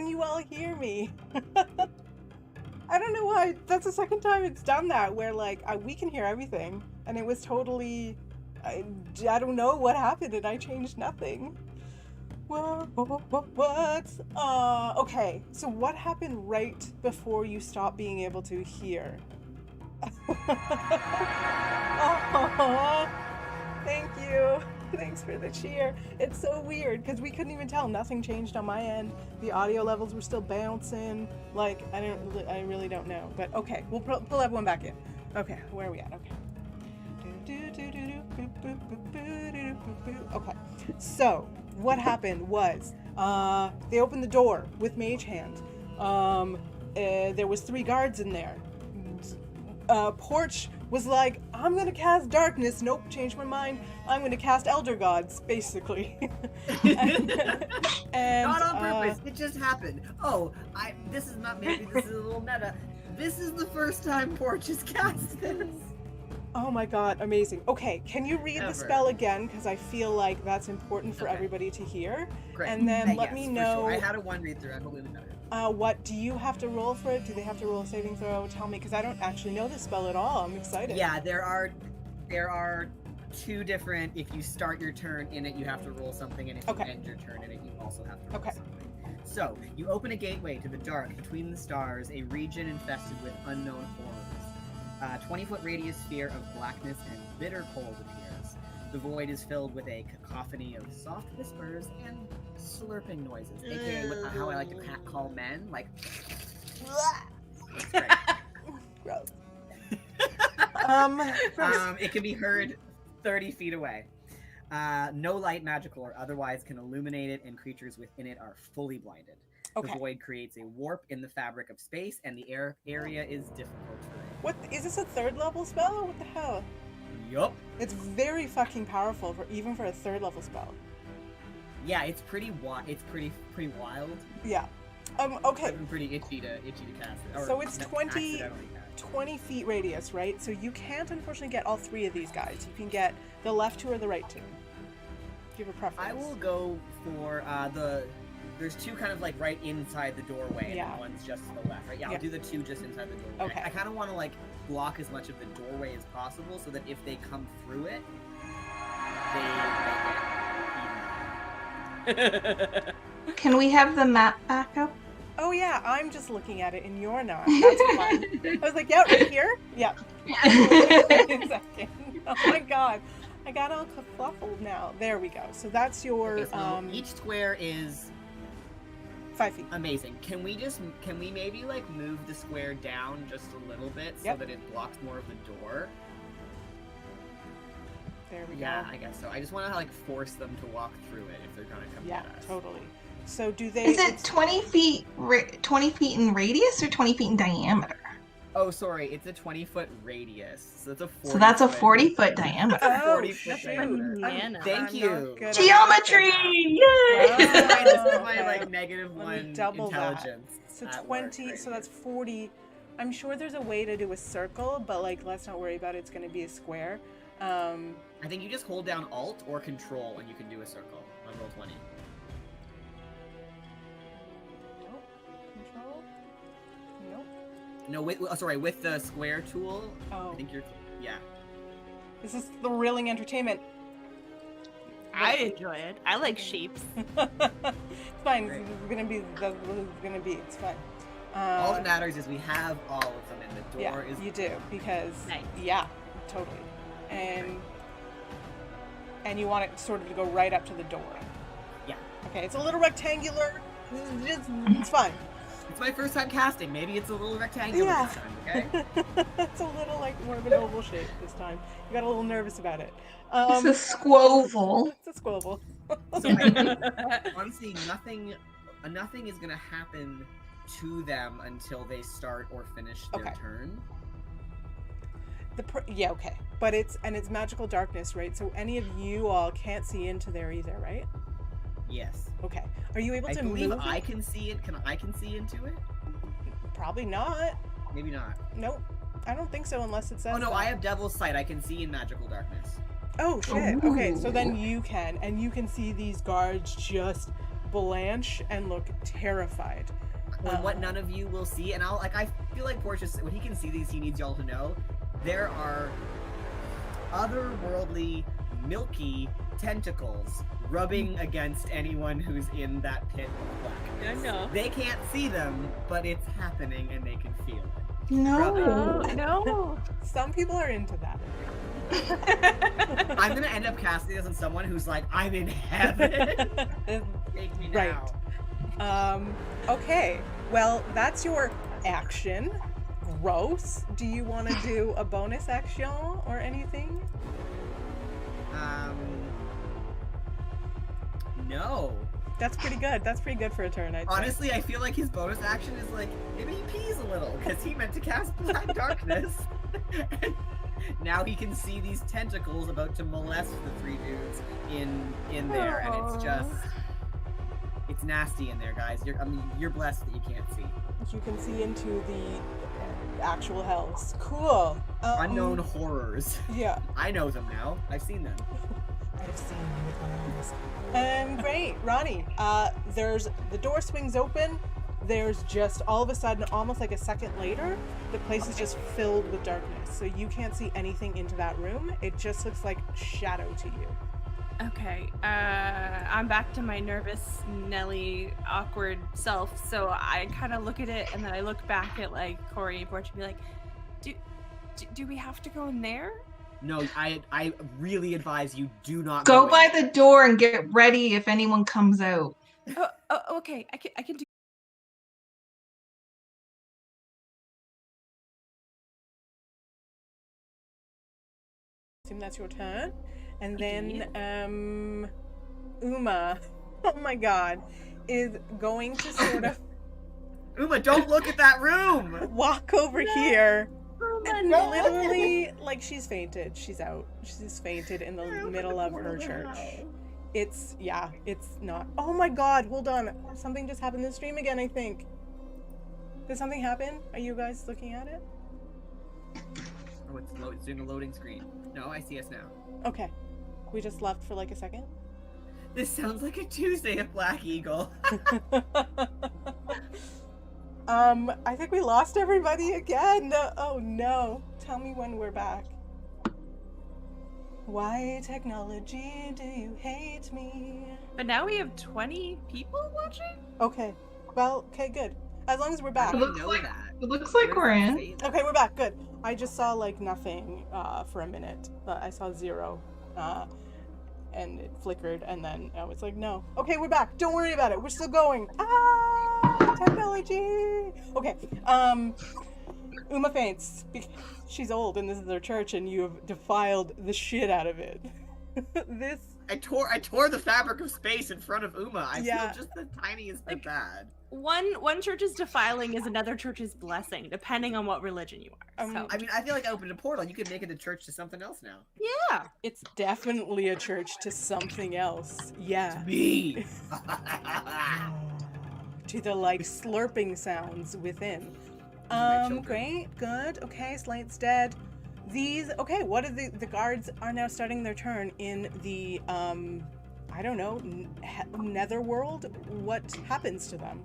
can you all hear me? I don't know why. That's the second time it's done that, where like we can hear everything, and it was totally. I don't know what happened, and I changed nothing. What? Okay. So what happened right before you stopped being able to hear? Oh, thank you. Thanks for the cheer. It's so weird because we couldn't even tell. Nothing changed on my end. The audio levels were still bouncing. Like I really don't know. But okay, we'll pull everyone back in. Okay, where are we at? Okay. Okay. So what happened was they opened the door with Mage Hand. There was 3 guards in there. Porch was like, I'm gonna cast darkness. Nope, changed my mind. I'm gonna cast Elder Gods, basically. and not on purpose. It just happened. Oh, this is a little meta. This is the first time Porch has cast this. Oh my god, amazing. Okay, can you read the spell again? Because I feel like that's important for everybody to hear. Great. And then let me know. Sure. I had a 1 read through. I completely know it. What do you have to roll for it? Do they have to roll a saving throw? Tell me, because I don't actually know this spell at all. I'm excited. Yeah, there are 2 different. If you start your turn in it, you have to roll something, and if you end your turn in it, you also have to roll something. So you open a gateway to the dark between the stars, a region infested with unknown horrors. A 20-foot radius sphere of blackness and bitter cold appears. The void is filled with a cacophony of soft whispers and slurping noises, aka how I like to call men, like. Gross. It can be heard 30 feet away. No light, magical or otherwise, can illuminate it, and creatures within it are fully blinded. The void creates a warp in the fabric of space, and the area is difficult terrain. What is this, a 3rd level spell, or what the hell? Yup. It's very fucking powerful even for a 3rd level spell. Yeah, it's pretty pretty wild. Yeah. Okay. I've been pretty itchy to cast it. So it's 20 feet radius, right? So you can't unfortunately get all 3 of these guys. You can get the left 2 or the right 2. Do you have a preference? I will go for there's 2 kind of like right inside the doorway, and one's just to the left, right? Yeah, I'll do the 2 just inside the doorway. Okay. I kind of want to like block as much of the doorway as possible, so that if they come through it, they get Can we have the map back up? Oh yeah, I'm just looking at it and you're not. That's fun. I was like, yeah, right here? Yeah. Wait a second. Oh my god. I got all kerfuffled now. There we go. So that's your each square is 5 feet. Amazing. Can we maybe like move the square down just a little bit so that it blocks more of the door? There we go. Yeah, I guess so. I just want to like force them to walk through it if they're gonna come at us. Yeah, totally. So do they? Is it 20 feet in radius or 20 feet in diameter? Oh, sorry, it's a 20-foot radius. So that's a 40. So that's a 40-foot diameter. Oh, 40-foot diameter. Thank you. Geometry! Yay! This is my like -1 double intelligence. That. So 20. So that's 40. I'm sure there's a way to do a circle, but like let's not worry about it. It's going to be a square. I think you just hold down Alt or Control and you can do a circle on roll 20. No, with the square tool. Oh. I think you're. Yeah. This is thrilling entertainment. I enjoy it. I like shapes. It's fine. It's gonna be. That's what it's gonna be. It's fine. All that matters is we have all of them, and the door is. You do because. Nice. Yeah, totally. And you want it sort of to go right up to the door. Yeah. Okay, it's a little rectangular. It's fine. It's my first time casting. Maybe it's a little rectangular this time, okay? It's a little like more of an oval shape this time. You got a little nervous about it. It's a squoval. It's a squoval. So honestly, nothing is gonna happen to them until they start or finish their turn. Okay. But it's magical darkness, right? So any of you all can't see into there either, right? Yes. Okay. Are you able to move? I believe I can see it. I can see into it? Probably not. Maybe not. Nope. I don't think so unless it says. Oh no, I have Devil's Sight. I can see in magical darkness. Oh shit. Okay, so then you can, and you can see these guards just blanch and look terrified. What none of you will see, and I feel like Portia, when he can see these, he needs y'all to know there are otherworldly, milky tentacles rubbing against anyone who's in that pit of blackness. No. They can't see them, but it's happening and they can feel it. No. No. Some people are into that. I'm gonna end up casting this on someone who's like, I'm in heaven. Take me now. Right. Okay. Well, that's your action. Gross. Do you want to do a bonus action or anything? No. That's pretty good. That's pretty good for a turn, I'd say. Honestly, I feel like his bonus action is like, maybe he pees a little, because he meant to cast Black Darkness. And now he can see these tentacles about to molest the three dudes in there, and it's just... It's nasty in there, guys. You're blessed that you can't see. You can see into the actual hells. Cool. Unknown horrors. Yeah. I know them now. I've seen them. I've seen them with my eyes. Great, Ronnie. There's the door swings open. There's just all of a sudden, almost like a second later, the place is just filled with darkness. So you can't see anything into that room. It just looks like shadow to you. Okay, I'm back to my nervous, Nelly, awkward self, so I kind of look at it, and then I look back at, like, Corey and Portia and be like, do we have to go in there? No, I really advise you do not Go by in. the door and get ready if anyone comes out. Oh, okay, I can do. Assume that's your turn. And then, Uma, oh my god, is going to sort of Uma, don't look at that room! walk over here and literally, like, she's fainted. She's out. She's fainted in the middle of her church. It's not. Oh my god, hold on. Something just happened in the stream again, I think. Did something happen? Are you guys looking at it? Oh, it's doing a loading screen. No, I see us now. Okay. We just left for like a second. This sounds like a Tuesday at Black Eagle. I think we lost everybody again. Oh no. Tell me when we're back. Why, technology, do you hate me? But now we have 20 people watching? Okay. Well, okay, good. As long as we're back. It looks like we're in. Okay, we're back. Good. I just saw like nothing for a minute. I saw 0. And it flickered, and then I was like, no. Okay, we're back. Don't worry about it. We're still going. Ah, technology. Okay. Uma faints. She's old, and this is her church, and you have defiled the shit out of it. I tore the fabric of space in front of Uma. I Yeah. feel just the tiniest bit bad. One church's defiling is another church's blessing, depending on what religion you are. So. I mean, I feel like I opened a portal. You could make it a church to something else now. Yeah. It's definitely a church to something else. Yeah. Me. To the like slurping sounds within. Great, good. Okay, Slate's dead. What are the guards are now starting their turn in the I don't know, netherworld. What happens to them?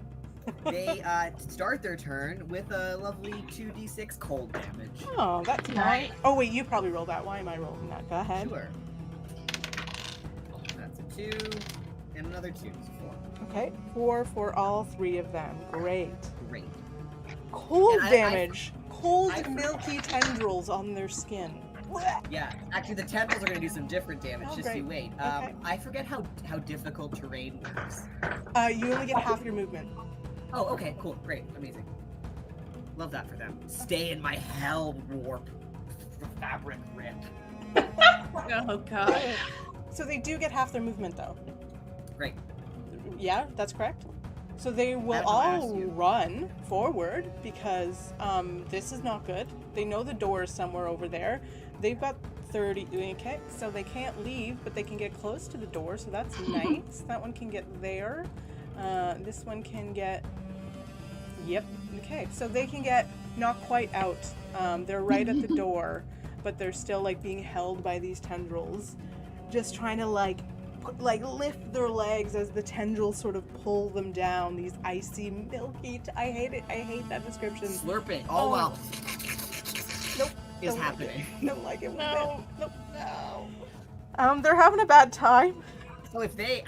They start their turn with a lovely 2d6 cold damage. Oh, that's nice. Oh wait, you probably rolled that. Why am I rolling that? Go ahead. Sure. That's a 2 and another 2, so 4. Okay, 4 for all 3 of them. Great. Cold And damage. Cold, milky tendrils on their skin. Yeah, actually the tendrils are going to do some different damage, Oh, just great. you wait. Okay. I forget how difficult terrain works. You only get half your movement. Oh, okay, cool, great, amazing. Love that for them. Stay in my hell warp. Fabric rip. Oh god. So they do get half their movement though. Great. Yeah, that's correct. So they will That's what I asked all you. run forward because this is not good. They know the door is somewhere over there. They've got 30. Okay, so they can't leave, but they can get close to the door, so that's nice. That one can get there. This one can get... Yep. Okay, so they can get not quite out. They're right at the door, but they're still like being held by these tendrils. Just trying to like like lift their legs as the tendrils sort of pull them down. These icy, milky. I hate it. I hate that description. Slurping. Oh, well. Nope. Is Don't happening. Like it. Don't like it. No. Nope. No. They're having a bad time. So if they,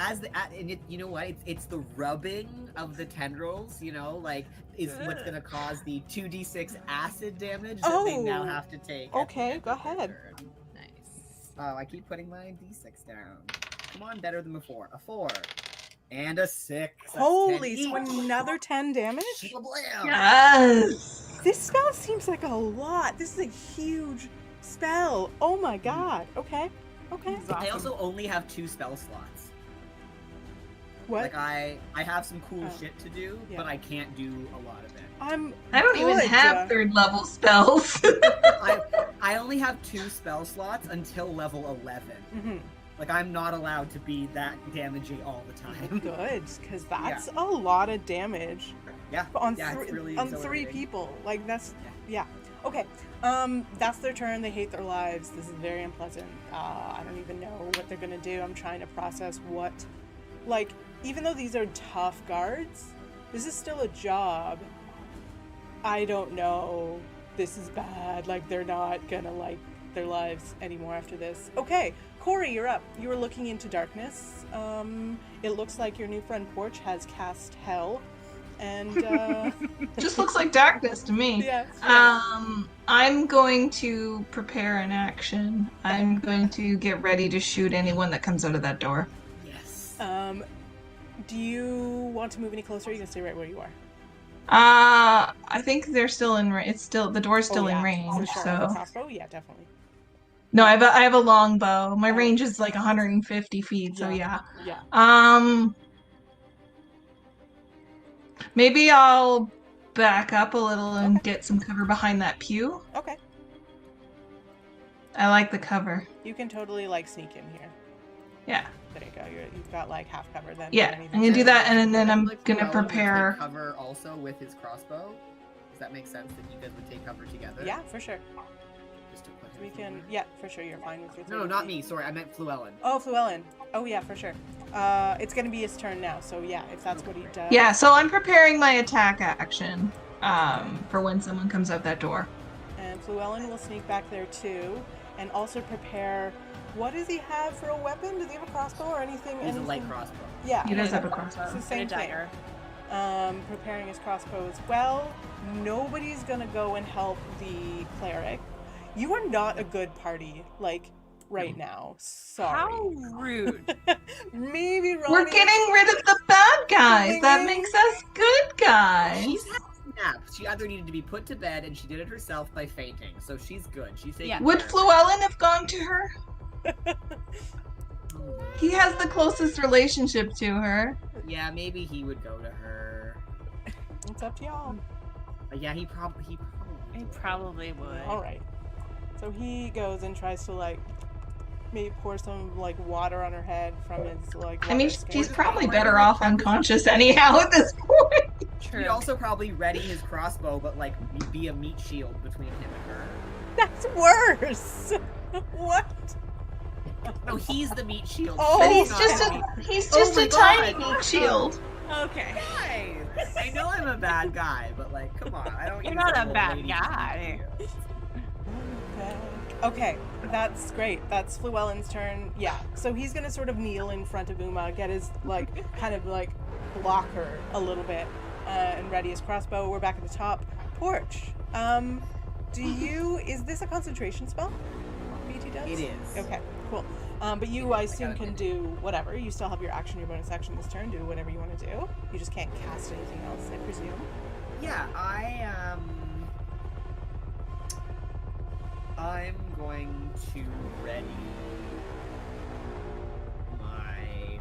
you know what? It's the rubbing of the tendrils, you know, like, is what's gonna cause the 2d6 acid damage that they now have to take. Okay, go ahead. Nice. Oh, I keep putting my d6 down. Come on, better than before. A 4 and a 6. That's Holy, 10 so each. another 10 damage? Shablam. Yes. This spell seems like a lot. This is a huge spell. Oh my god. Okay. Okay. This is awesome. I also only have 2 spell slots. What? Like I have some cool Oh. shit to do, Yeah. but I can't do a lot of it. I don't even good. have 3rd level spells. I only have 2 spell slots until level 11. Mm-hmm. Like I'm not allowed to be that damaging all the time. Good, because that's a lot of damage Yeah. on yeah, three it's really on 3 exhilarating. people. Like that's yeah. Okay. That's their turn. They hate their lives. This is very unpleasant. I don't even know what they're gonna do. I'm trying to process what, like, even though these are tough guards, this is still a job. I don't know. This is bad. Like, they're not gonna like their lives anymore after this. Okay, Corey, you're up. You were looking into darkness. It looks like your new friend Porch has cast Hell, and Just looks like darkness to me. yeah. I'm going to prepare an action. I'm going to get ready to shoot anyone that comes out of that door. Yes. Do you want to move any closer? Or are you gonna stay right where you are? I think they're still in. It's still the door's still in yeah. range. Sure. So Crossbow? Yeah, definitely. no, I have a long bow. My Oh. range is like 150 feet. So yeah. Yeah. Maybe I'll back up a little and get some cover behind that pew. Okay. I like the cover. You can totally like sneak in here. Yeah. There you go. You've got like half cover then. Yeah, Anything I'm gonna do that, and then I'm Like, gonna Llewellyn would prepare. take cover also with his crossbow. Does that make sense that you guys would take cover together? Yeah, for sure. Just to put him We can. somewhere? Yeah, for sure. You're fine with your. No, not me. Sorry, I meant Llewellyn. Oh, Llewellyn. Oh yeah, for sure. It's gonna be his turn now. So yeah, if that's what he does. Yeah, so I'm preparing my attack action for when someone comes out that door. And Llewellyn will sneak back there too, and also prepare. What does he have for a weapon? Does he have a crossbow or anything? He's a light anything? crossbow. Yeah. He does have a It's crossbow. the And same a thing. dagger. Preparing his crossbow as well. Nobody's gonna go and help the cleric. You are not a good party, like, right now. Sorry. How rude. Maybe Ronnie. We're getting rid of the bad guys. That Maybe- makes us good guys. She's had a nap. She either needed to be put to bed, and she did it herself by fainting. So she's good. She's taking Yeah. Would care of Llewellyn have gone to her? it. He has the closest relationship to her. Yeah, maybe he would go to her. It's up to y'all. But yeah, he probably. I probably would. All right. So he goes and tries to like maybe pour some like water on her head from his like. I mean, water skin. she's probably better off unconscious anyhow at this point. True. He'd also probably ready his crossbow, but like be a meat shield between him and her. That's worse. What? No, he's the meat shield. Oh, But She's he's not just the a meat- tiny God. meat shield. Okay. Guys, I know I'm a bad guy, but like, come on, I don't. You're use not the a old bad lady guy. shield. Okay, that's great. That's Llewellyn's turn. Yeah. So he's gonna sort of kneel in front of Uma, get his like kind of like block her a little bit, and ready his crossbow. We're back at the top. Porch. Is this a concentration spell? BT does? It is. Okay, cool. But you, I assume, can do whatever. You still have your action, your bonus action this turn. Do whatever you want to do. You just can't cast anything else, I presume. Yeah, I'm going to ready my.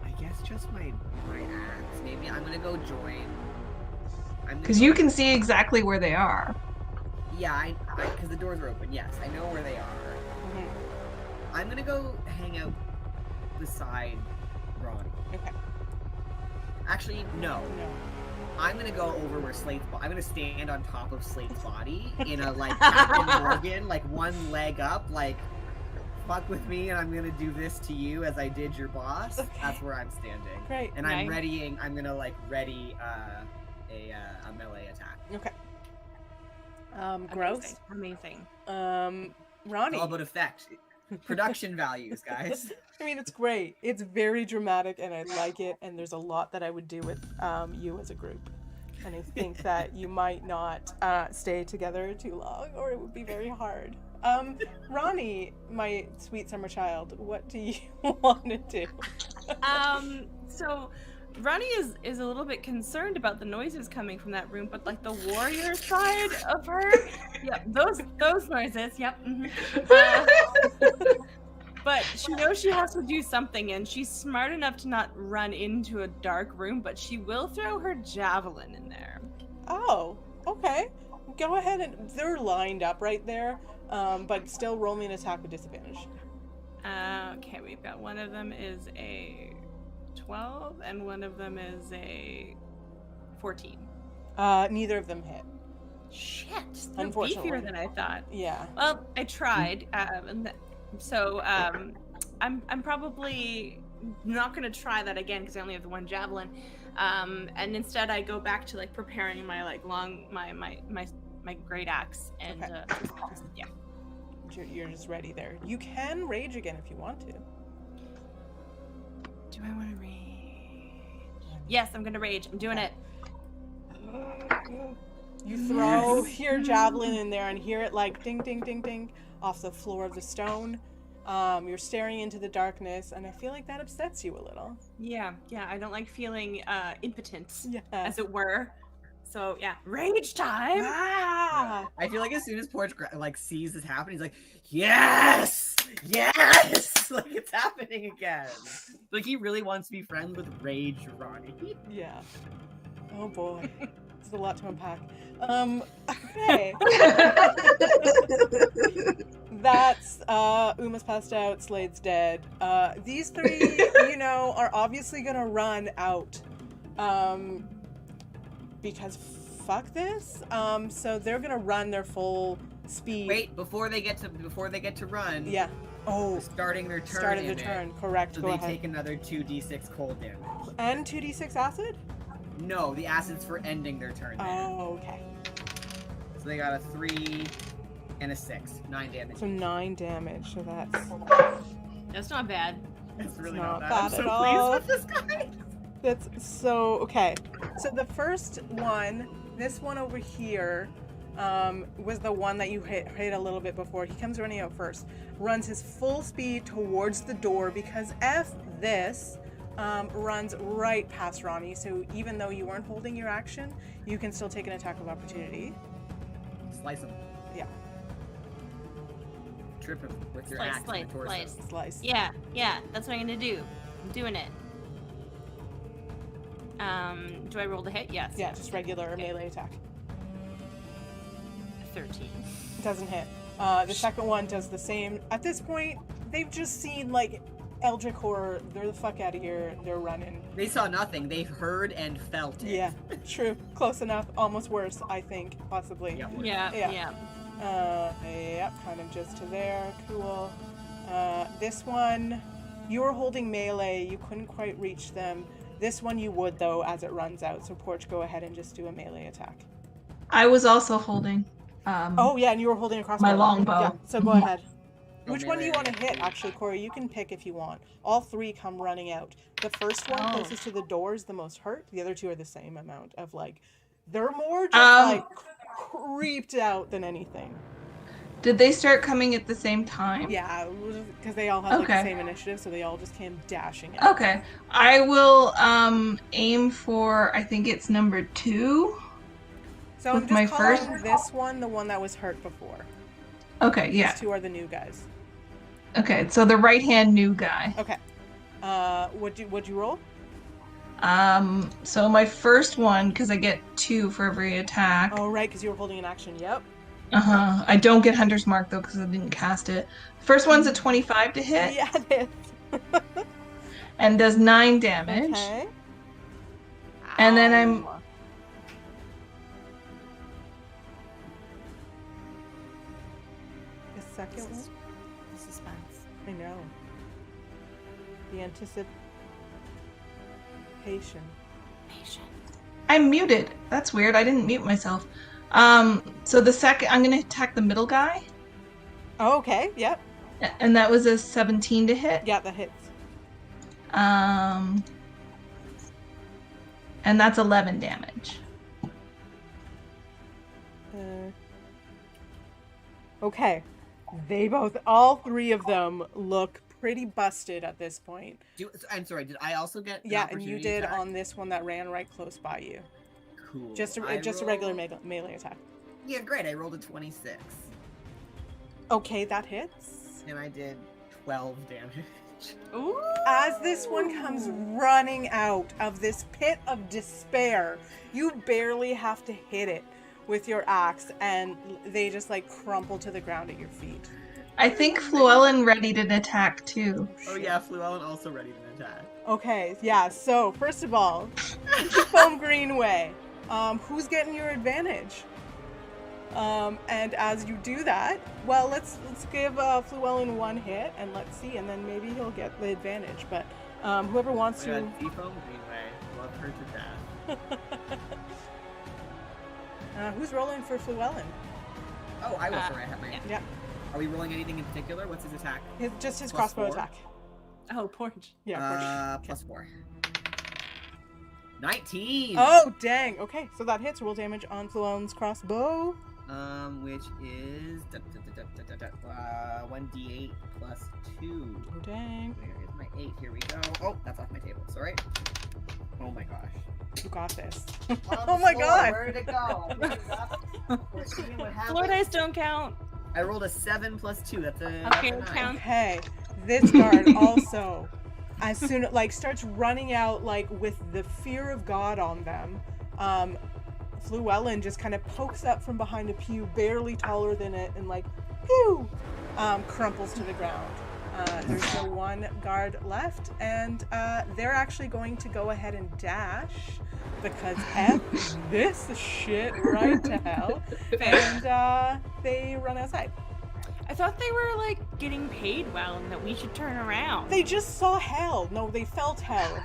I guess just my axe. Maybe I'm gonna go join. Because you can see exactly where they are. Yeah, because the doors are open. Yes, I know where they are. Mm-hmm. I'm gonna go hang out beside Ronnie. Okay. Actually, no. No. I'm gonna go over where I'm gonna stand on top of Slate's body in a like Captain Morgan, like one leg up, like fuck with me and I'm gonna do this to you as I did your boss. Okay. That's where I'm standing. Great. And I'm readying. I'm gonna like ready a melee attack. Okay. Gross. Amazing. Ronnie. It's all about effect. Production values, guys. I mean, it's great. It's very dramatic, and I like it. And there's a lot that I would do with you as a group. And I think that you might not stay together too long, or it would be very hard. Ronnie, my sweet summer child, what do you want to do? So Ronnie is a little bit concerned about the noises coming from that room, but like the warrior side of her, yep, those noises, yep. But she knows she has to do something, and she's smart enough to not run into a dark room, but she will throw her javelin in there. Oh, okay. Go ahead, and they're lined up right there, but still roll me an attack with disadvantage. Okay, we've got one of them is a 12, and one of them is a 14. Neither of them hit. Shit, they're Unfortunately. beefier than I thought. Yeah. Well, I tried, so I'm probably not gonna try that again because I only have the one javelin, and instead I go back to like preparing my like my great axe, and yeah. You're just ready there. You can rage again if you want to. Do I want to rage? Yes, I'm gonna rage. I'm doing it. You throw your javelin in there and hear it like ding, ding, ding, ding off the floor of the stone. You're staring into the darkness, and I feel like that upsets you a little. Yeah, I don't like feeling impotent, Yeah. as it were. So yeah, rage time. Ah! I feel like as soon as Porch like sees this happen, he's like, yes, like it's happening again. Like he really wants to be friends with Rage Ronnie. Yeah. Oh boy. It's a lot to unpack. Okay. That's Uma's passed out, Slade's dead. These three, are obviously gonna run out. Because fuck this. So they're gonna run their full speed. Wait, before they get to run. Yeah. Oh. Starting their turn. Started their turn. Correct. So Go they ahead. take another 2d6 cold damage. And 2d6 acid? No, the acid's for ending their turn. Oh, okay. So they got a 3 and a 6. 9 damage. So 9 damage. So That's not bad. That's really not not bad. bad I'm so at all. pleased with this guy. That's so okay. So the first one, this one over here, was the one that you hit a little bit before. He comes running out first, runs his full speed towards the door because this runs right past Ronnie. So even though you weren't holding your action, you can still take an attack of opportunity. Slice him. Yeah. Trip him with your Slice, axe in the torso. Slice. Yeah, that's what I'm gonna do. I'm doing it. Do I roll the hit? Yes. Yeah, just regular melee attack. 13. Doesn't hit. The second one does the same. At this point, they've just seen like Eldritch horror. They're the fuck out of here. They're running. They saw nothing. They heard and felt it. Yeah, true. Close enough. Almost worse, I think, possibly. Yeah. Yeah. Yep, kind of just to there. Cool. This one, you were holding melee. You couldn't quite reach them. This one you would, though, as it runs out. So, Porch, go ahead and just do a melee attack. I was also holding. Oh, yeah, and you were holding a crossbow. My longbow. Yeah, so go ahead. Go Which one do you melee. want to hit, actually, Corey? You can pick if you want. All three come running out. The first one closest to the door is the most hurt. The other two are the same amount of, like, they're more just, creeped out than anything. Did they start coming at the same time? Yeah, because they all had, like, the Okay. same initiative, so they all just came dashing out. Okay. I will aim for, I think it's number 2. So with I'm just my calling first- this one the one that was hurt before. Okay, yeah. These two are the new guys. Okay, so the right-hand new guy. Okay. What'd you roll? So my first one, because I get 2 for every attack. Oh, right, because you were holding an action. Yep. I don't get Hunter's Mark, though, because I didn't cast it. First one's a 25 to hit. Yeah, it is. And does 9 damage. Okay. And then I'm... The second one? The suspense. The anticipation. I'm muted. That's weird. I didn't mute myself. So the second, I'm gonna attack the middle guy. Oh, okay. Yep. And that was a 17 to hit. Yeah, that hits. And that's 11 damage. Okay. They all three of them look pretty busted at this point. I'm sorry, did I also get an Yeah, and you did attack? on this one that ran right close by you. Cool. Just a regular melee attack. Yeah, great. I rolled a 26. Okay, that hits. And I did 12 damage. Ooh. As this one comes running out of this pit of despair, you barely have to hit it with your axe, and they just like crumple to the ground at your feet. I think Fluellen readied an attack too. Oh yeah, Fluellen also ready to attack. Okay, yeah, so first of all, Foam Greenway. Who's getting your advantage? And as you do that, well, let's give Fluellen one hit, and let's see, and then maybe he'll get the advantage. But whoever wants to. Foam Greenway, love her to death. Who's rolling for Fluellen? Oh, I was sorry. I have my. Yeah. Are we rolling anything in particular? What's his attack? Just his Plus crossbow 4? attack. Oh, Porch. Yeah, Plus 4. 19. Oh, dang. Okay, so that hits. Roll damage on Fluellen's crossbow. Which is 1d8 plus 2. Oh, dang. Where is my 8? Here we go. Oh, that's off my table. Sorry. Oh my gosh. You got this. Oh my God. Where did it go? We're seeing what Floor happened. dice don't count. I rolled a 7 plus 2. That's a Okay, that's a 9. count. Okay, this guard also, as soon as starts running out with the fear of God on them, Fluellen just kind of pokes up from behind a pew, barely taller than it, and pew, crumples to the ground. There's the one guard left, and they're actually going to go ahead and dash because F this shit right to hell, and they run outside. I thought they were getting paid well and that we should turn around. They just saw hell. No, they felt hell.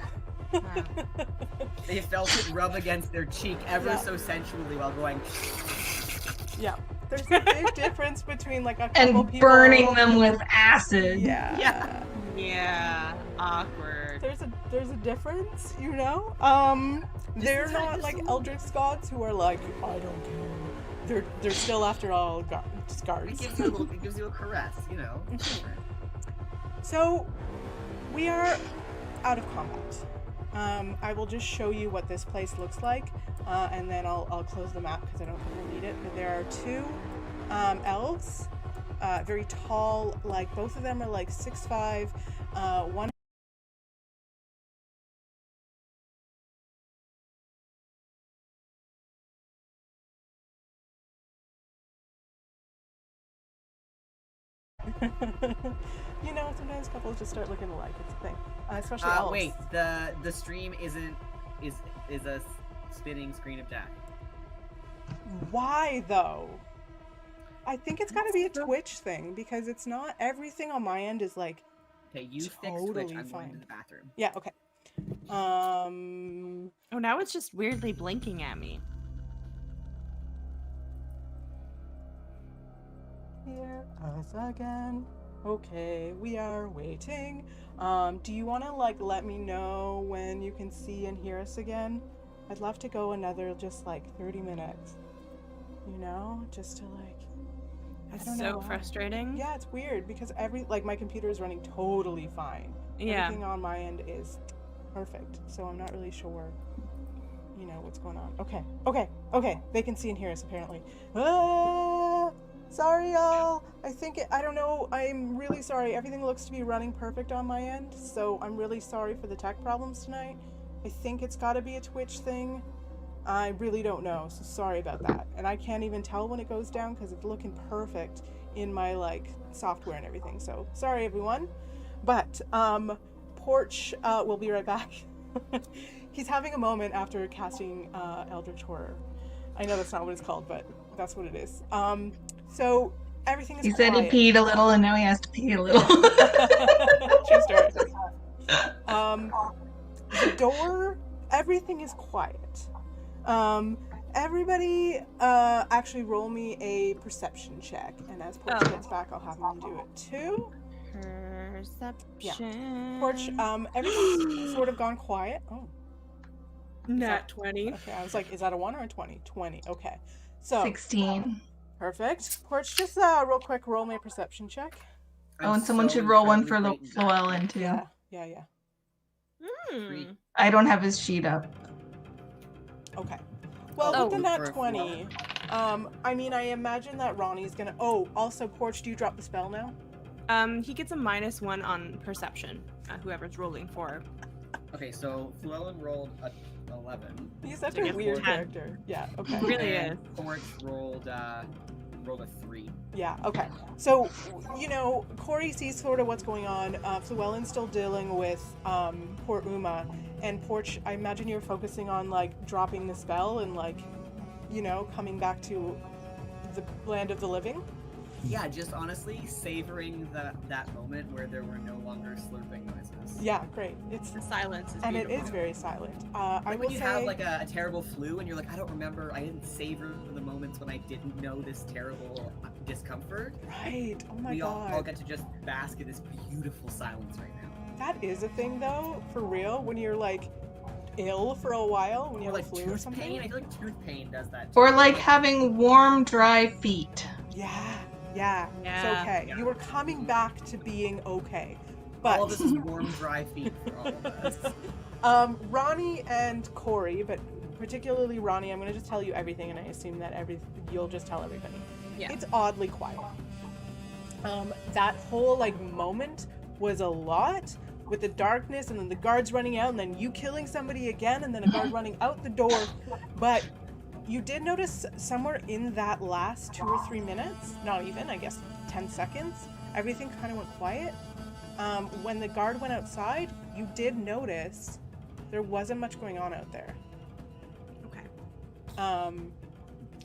They felt it rub against their cheek ever so sensually while going. Yeah. There's a big difference between a couple And people burning them with acid. Yeah. Yeah. Awkward. There's a difference, you know? They're not like Eldritch gods who are I don't care. They're still after all guards. It gives you a caress, you know. So we are out of combat. I will just show you what this place looks like, and then I'll close the map because I don't think we'll need it. But there are two elves, very tall. Both of them are 6'5". One. You know, sometimes couples just start looking alike. It's a thing, especially elves. Wait, the stream is a spinning screen of death. Why though? I think it's got to be a Twitch thing because it's not everything on my end is Okay, you fix Twitch. totally I'm going fine. to the bathroom. Yeah. Okay. Oh, now it's just weirdly blinking at me. Hear us again. Okay, we are waiting. Do you want to let me know when you can see and hear us again? I'd love to go another just 30 minutes. You know, just to I It's don't know so why. frustrating. Yeah, it's weird because my computer is running totally fine. Yeah. Everything on my end is perfect, so I'm not really sure, you know, what's going on. Okay. They can see and hear us apparently. Sorry, y'all. I don't know. I'm really sorry. Everything looks to be running perfect on my end, so I'm really sorry for the tech problems tonight. I think it's got to be a Twitch thing. I really don't know, so sorry about that. And I can't even tell when it goes down because it's looking perfect in my software and everything. So sorry, everyone. But Porch will be right back. He's having a moment after casting Eldritch Horror. I know that's not what it's called, but that's what it is. So everything is He quiet. said he peed a little and now he has to pee a little. True story. The door, everything is quiet. Everybody, actually roll me a perception check, and as Porch gets back, I'll have him do it too. Perception. Porch, everything's sort of gone quiet. Oh. Nat 20. Okay, I was like, is that a 1 or a 20? 20, okay. So 16. Perfect. Porch, just real quick, roll me a perception check. Oh, and someone should roll one for Llewellyn too. Yeah. I don't have his sheet up. Okay. Well, with the nat 20, I mean, I imagine that Ronnie's gonna... Oh, also, Porch, do you drop the spell now? He gets a -1 on perception, whoever's rolling for. Okay, so Llewellyn rolled a 11. He's such So a you weird have 10. character. Yeah, okay. It really And is. Porch rolled a 3. Yeah, okay. So, you know, Corey sees sort of what's going on. Llewellyn's still dealing with poor Uma. And Porch, I imagine you're focusing on, like, dropping the spell and, like, you know, coming back to the land of the living. Yeah, just honestly savoring that moment where there were no longer slurping noises. Yeah, great. It's The silence is and beautiful. it is very silent. Like I when will you say, have like a terrible flu and you're like, I don't remember, I didn't savor the moments when I didn't know this terrible discomfort. right. Oh my We god. all get to just bask in this beautiful silence right now. That is a thing, though, for real. When you're like ill for a while, when you Or have like a flu or tooth something. pain. I feel like tooth pain does that too. Or like having warm, dry feet. Yeah. It's Yeah. okay. Yeah. You were coming back to being okay. But all of this is warm, dry feet for all of us. Ronnie and Corey, but particularly Ronnie, I'm gonna just tell you everything, and I assume that you'll just tell everybody. Yeah. It's oddly quiet. That whole like moment was a lot with the darkness, and then the guards running out, and then you killing somebody again, and then a guard running out the door. But you did notice somewhere in that last 2 or 3 minutes, not even, I guess 10 seconds, everything kind of went quiet. When the guard went outside, you did notice there wasn't much going on out there. Okay.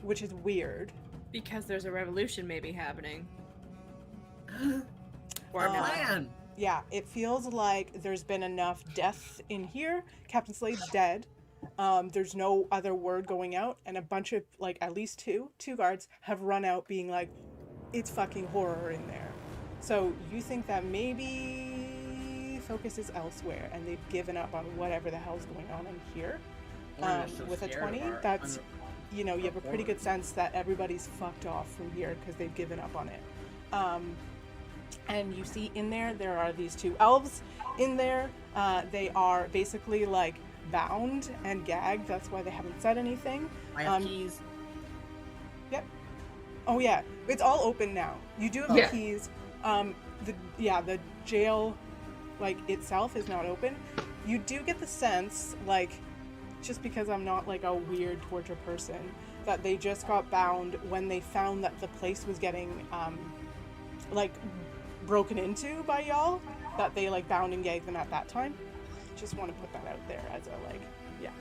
Which is weird. Because there's a revolution maybe happening. Or Uh, not. Man, Yeah, it feels like there's been enough death in here. Captain Slade's dead. There's no other word going out, and a bunch of, like, at least two guards have run out being like, it's fucking horror in there. So you think that maybe focus is elsewhere, and they've given up on whatever the hell's going on in here. Or they're so With a scared 20, of our that's, you know, you have a pretty horror. good sense that everybody's fucked off from here because they've given up on it. And you see in there are these two elves in there. They are basically like bound and gagged. That's why they haven't said anything. I have keys. Yep. Oh yeah, it's all open now. You do have Yeah. the keys. The jail, like, itself is not open. You do get the sense, like, just because I'm not like a weird torture person, that they just got bound when they found that the place was getting like broken into by y'all, that they like bound and gagged them at that time. Just want to put that out there as a like, yeah.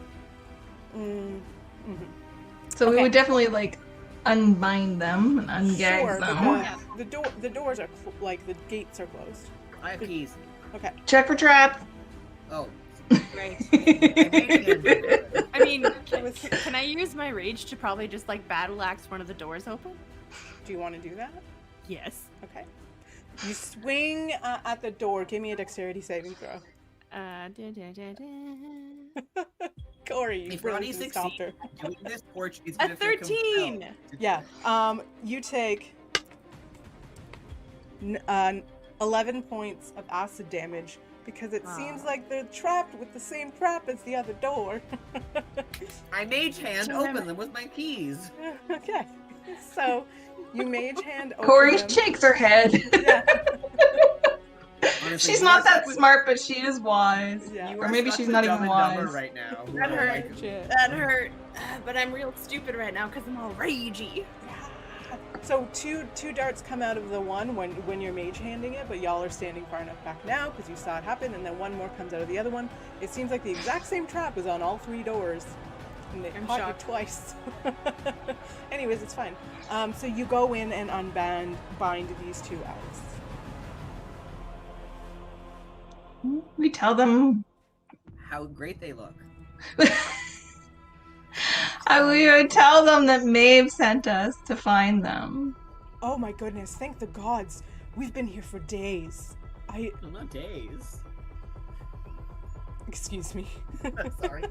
So we Okay. would definitely like unbind them and ungag Sure, them. but the doors are like the gates are closed. I have keys. Okay. Check for trap. Oh. Right. I I mean, can I use my rage to probably just like battle axe one of the doors open? Do you want to do that? Yes. Okay. You swing at the door. Give me a dexterity saving throw. Corey, you If really Ronnie should have stopped her. succeeds doing this, Porch is A gonna feel 13! compelled to- Yeah. You take 11 points of acid damage because it seems like they're trapped with the same trap as the other door. I mage hand So open them with my keys. Okay. So you mage hand open Corey them. shakes her head. Yeah. Honestly, She's you not are that such a- smart, but she is wise. Yeah. you Or are maybe such she's a not dumb even and dumber wise. right now. That hurt. Shit. That hurt. But I'm real stupid right now because I'm all ragey. So two darts come out of the one when you're mage handing it, but y'all are standing far enough back now because you saw it happen, and then one more comes out of the other one. It seems like the exact same trap is on all 3 doors, and they I'm caught shocked. you twice. Anyways, it's fine. So you go in and bind these 2 elves. We tell them. How great they look. We would tell them that Maeve sent us to find them. Oh my goodness, thank the gods. We've been here for days. No, not days. Excuse me. Sorry.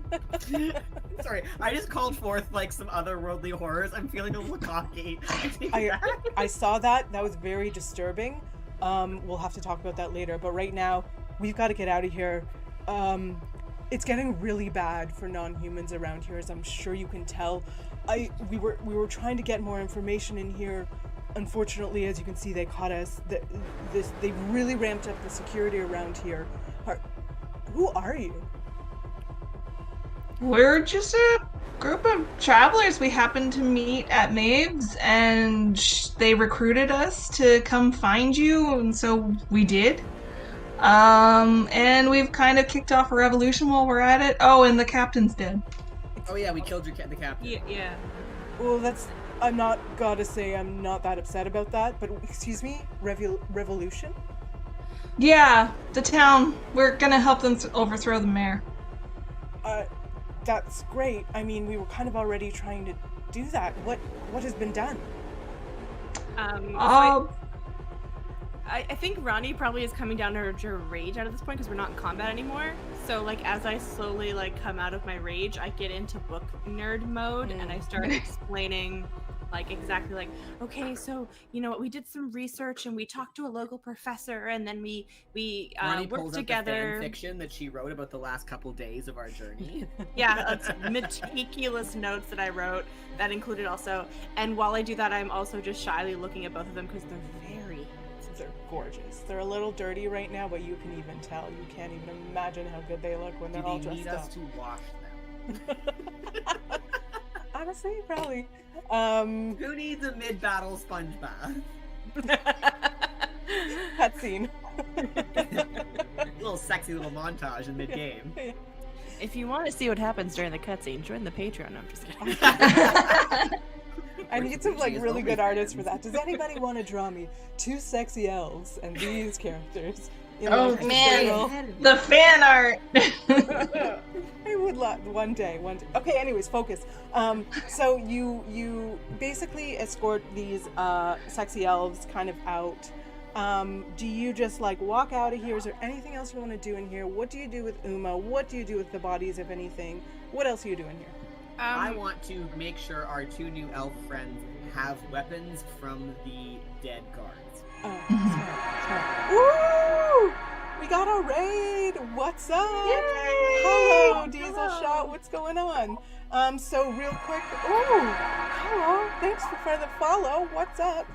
Sorry, I just called forth like some otherworldly horrors. I'm feeling a little cocky. I saw that. That was very disturbing. We'll have to talk about that later. But right now, we've got to get out of here. It's getting really bad for non-humans around here, as I'm sure you can tell. We were trying to get more information in here. Unfortunately, as you can see, they caught us. They really ramped up the security around here. Who are you? We're just a group of travelers we happened to meet at Maeve's, and they recruited us to come find you, and so we did. And we've kind of kicked off a revolution while we're at it. Oh, and the captain's dead. Oh yeah, we killed the captain. Yeah. Well, I'm not that upset about that, but excuse me, revolution? Yeah, the town. We're gonna help them overthrow the mayor. That's great. I mean, we were kind of already trying to do that. What has been done? I think Ronnie probably is coming down to her rage out of this point because we're not in combat anymore. So like as I slowly like come out of my rage, I get into book nerd mode and I start explaining like exactly like, okay, so you know what, we did some research and we talked to a local professor and then we worked together. Out the fan fiction that she wrote about the last couple days of our journey. Yeah, it's meticulous notes that I wrote that included also. And while I do that, I'm also just shyly looking at both of them because they're very They're gorgeous. They're a little dirty right now, but you can even tell. You can't even imagine how good they look when they're all dressed up. Do they need us to wash them? Honestly, probably. Who needs a mid-battle sponge bath? Cutscene. Little sexy little montage in mid-game. If you want to see what happens during the cutscene, join the Patreon. No, I'm just kidding. I need some like really good artists for that. Does anybody want to draw me 2 sexy elves and these characters? Oh man, the fan art. I would love one day. Okay, anyways, focus. So you basically escort these sexy elves kind of out. Do you just like walk out of here? Is there anything else you want to do in here? What do you do with Uma? What do you do with the bodies, if anything? What else are you doing here? I want to make sure our 2 new elf friends have weapons from the dead guards. Smart. Woo! We got a raid! What's up? Yay! Hello, Diesel Shot. What's going on? So real quick. Ooh! Hello. Thanks for the follow. What's up?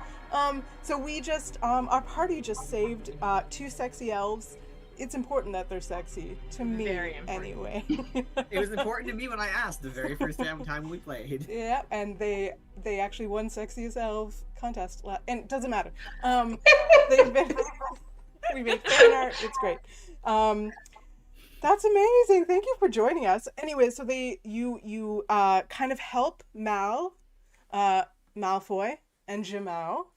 So we just, our party just saved 2 sexy elves. It's important that they're sexy to me, anyway. It was important to me when I asked the very first time we played. Yeah, and they actually won sexiest elf contest, and it doesn't matter. We made fan art. It's great. That's amazing. Thank you for joining us. Anyway, so you kind of help Malfoy and Jamal.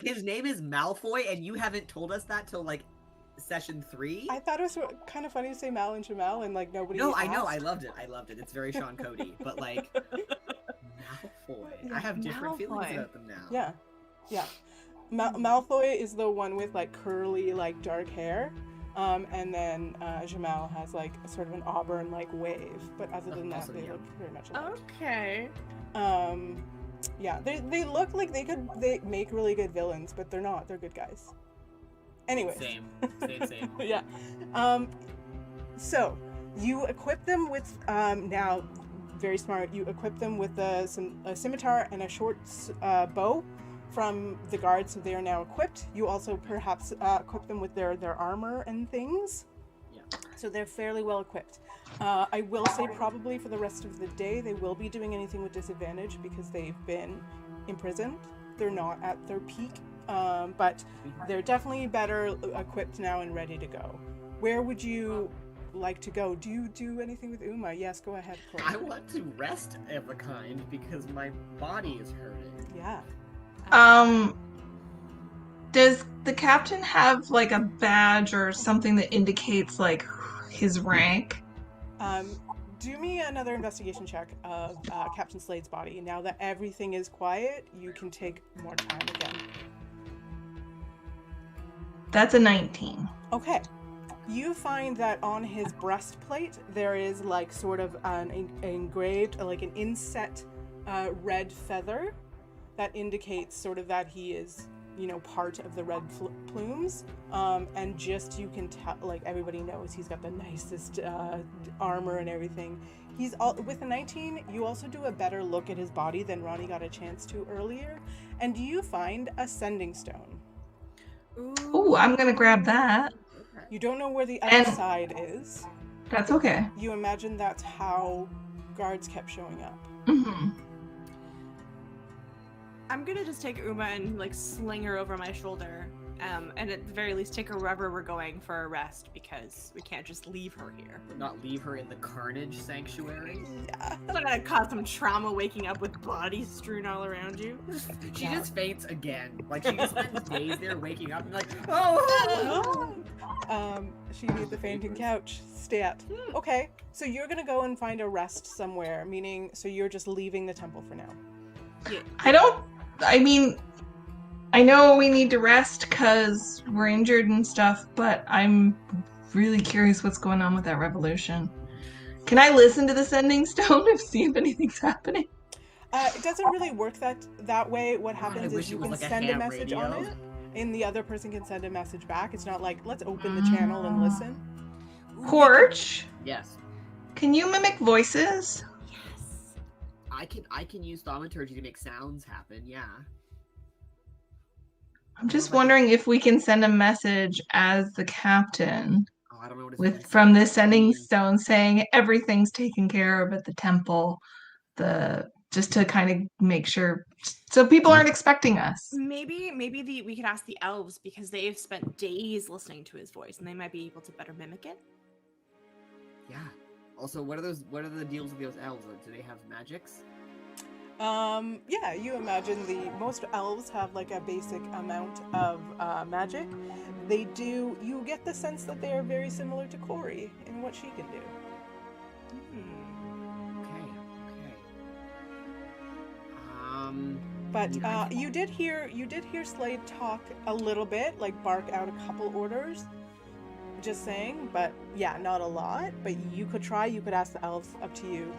His name is Malfoy, and you haven't told us that till like session 3. I thought it was kind of funny to say Mal and Jamal, and like nobody. No, asked. I know. I loved it. It's very Sean Cody, but like Malfoy. I have different feelings about them now. Yeah. Malfoy is the one with like curly, like dark hair, and then Jamal has like sort of an auburn like wave. But other than that, they look very much alike. Okay. Yeah, they look like they make really good villains, but they're not. They're good guys. Anyway. Same. Yeah. So you equip them with now, very smart. You equip them with a scimitar and a short bow from the guards, so they are now equipped. You also perhaps equip them with their armor and things. Yeah. So they're fairly well equipped. I will say probably for the rest of the day they will be doing anything with disadvantage because they've been imprisoned. They're not at their peak, but they're definitely better equipped now and ready to go. Where would you like to go? Do you do anything with Uma? Yes, go ahead, Corey. I want to rest of a kind because my body is hurting. Yeah. Does the captain have like a badge or something that indicates like his rank? Do me another investigation check of Captain Slade's body. Now that everything is quiet, you can take more time again. That's a 19. Okay. You find that on his breastplate there is like sort of an engraved, like an inset red feather that indicates sort of that he is, you know, part of the red plumes. And just you can tell, like everybody knows he's got the nicest armor and everything. He's all with a 19. You also do a better look at his body than Ronnie got a chance to earlier, and you find a sending stone. Ooh, I'm gonna grab that. You don't know where the other side is. That's okay. You imagine that's how guards kept showing up. Mm-hmm. I'm gonna just take Uma and like sling her over my shoulder, and at the very least take her wherever we're going for a rest, because we can't just leave her here. Not leave her in the Carnage Sanctuary. Yeah. It's not gonna cause some trauma waking up with bodies strewn all around you. She just faints again. Like she just spends days there waking up and like, oh. She needs the fainting couch. Stat. Okay, so you're gonna go and find a rest somewhere, meaning so you're just leaving the temple for now. Yeah. I mean, I know we need to rest because we're injured and stuff, but I'm really curious what's going on with that revolution. Can I listen to the sending stone and see if anything's happening? It doesn't really work that way. What happens is you can like send a message on it, and the other person can send a message back. It's not like, let's open the channel and listen. Porch, Yes. can you mimic voices? I can use thaumaturgy to make sounds happen, yeah. I'm just wondering if we can send a message as the captain Oh, I don't know what with from the sending stone saying everything's taken care of at the temple. Just to kind of make sure so people aren't expecting us. Maybe we could ask the elves, because they've spent days listening to his voice and they might be able to better mimic it. Yeah. Also, what are the deals with those elves? Do they have magics? Yeah, you imagine most elves have like a basic amount of magic. They do. You get the sense that they are very similar to Corey in what she can do. Okay. But you did hear Slade talk a little bit, like bark out a couple orders. Just saying, but yeah, not a lot. But you could try. You could ask the elves. Up to you.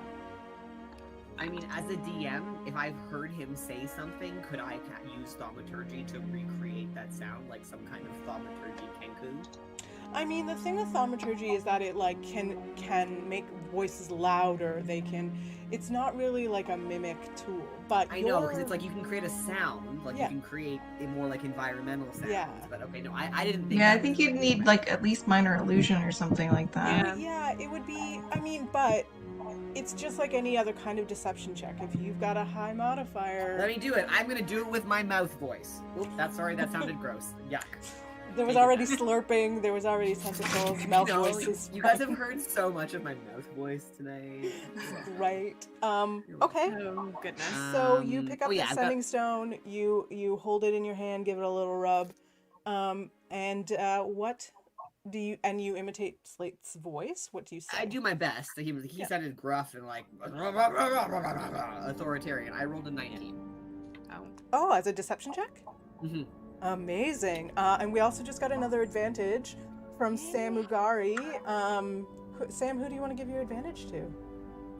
I mean, as a DM, if I've heard him say something, could I use thaumaturgy to recreate that sound, like some kind of thaumaturgy kenku? I mean, the thing with thaumaturgy is that it like can make voices louder. It's not really like a mimic tool, but I know, because it's like you can create a sound, like you can create a more like environmental sound. Yeah. But okay, no, I didn't think. Yeah, I think you'd need like at least minor illusion or something like that. Yeah, it would be. I mean, but it's just like any other kind of deception check. If you've got a high modifier. Let me do it. I'm gonna do it with my mouth voice. Oops, that sounded gross. Yuck. There was already slurping, there was already tentacles, mouth voices. You guys have heard so much of my mouth voice tonight. Right. Okay. Oh goodness. So you pick up the sending stone, you hold it in your hand, give it a little rub. And what do you imitate Slate's voice? What do you say? I do my best. He sounded gruff and like authoritarian. I rolled a 19. Oh, as a deception check? Mm-hmm. Amazing. And we also just got another advantage from Sam Ugari. Sam, who do you want to give your advantage to?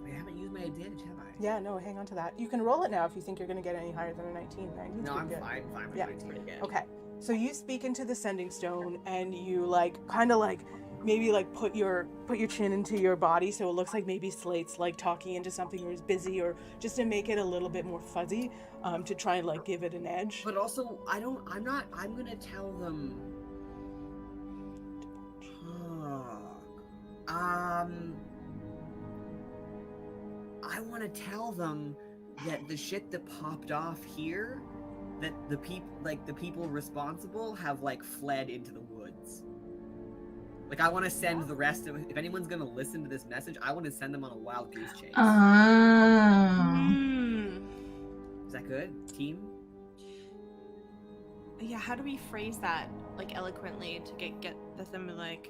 I haven't used my advantage, have I? Yeah, no, hang on to that. You can roll it now if you think you're going to get any higher than a 19. No, I'm fine. Yeah. Pretty good. Okay. So you speak into the sending stone and you like kind of like maybe like put your chin into your body so it looks like maybe Slate's like talking into something or is busy, or just to make it a little bit more fuzzy, to try and like give it an edge. But also I'm gonna tell them I want to tell them that the shit that popped off here, that the people responsible have like fled into the woods. Like, I want to send the rest of, if anyone's going to listen to this message, I want to send them on a wild goose chase. Is that good, team? Yeah, how do we phrase that like eloquently to get them like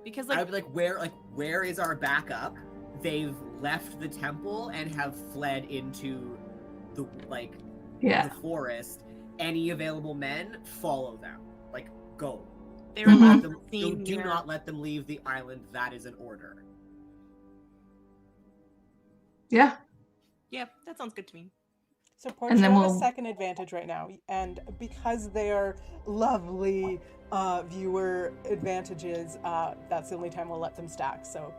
because I like would be where is our backup? They've left the temple and have fled into the Yeah. the forest. Any available men, follow them. Like, go. they Mhm. were Let them, seen do near- not let them leave the island. That is an order. Yeah. Yeah, that sounds good to me. So Porch, And you then have we'll- a second advantage right now, and because they're lovely viewer advantages, that's the only time we'll let them stack. So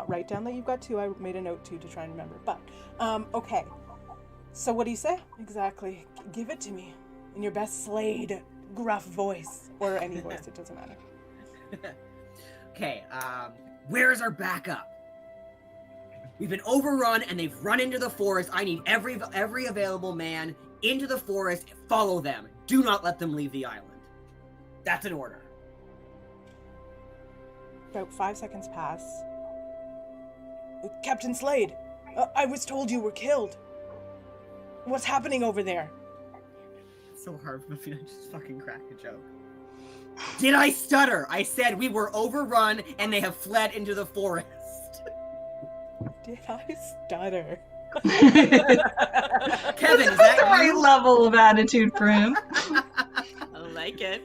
write down that you've got 2. I made a note to try and remember. But okay. So what do you say exactly? Give it to me in your best Slade gruff voice, or any voice. It doesn't matter. Okay, where is our backup? We've been overrun and they've run into the forest. I need every available man into the forest. Follow them. Do not let them leave the island. That's an order. About 5 seconds pass. Captain Slade, I was told you were killed. What's happening over there? It's so hard for me to just fucking crack a joke. Did I stutter? I said we were overrun and they have fled into the forest. Did I stutter? Kevin, is that High you? level of attitude for him. I like it.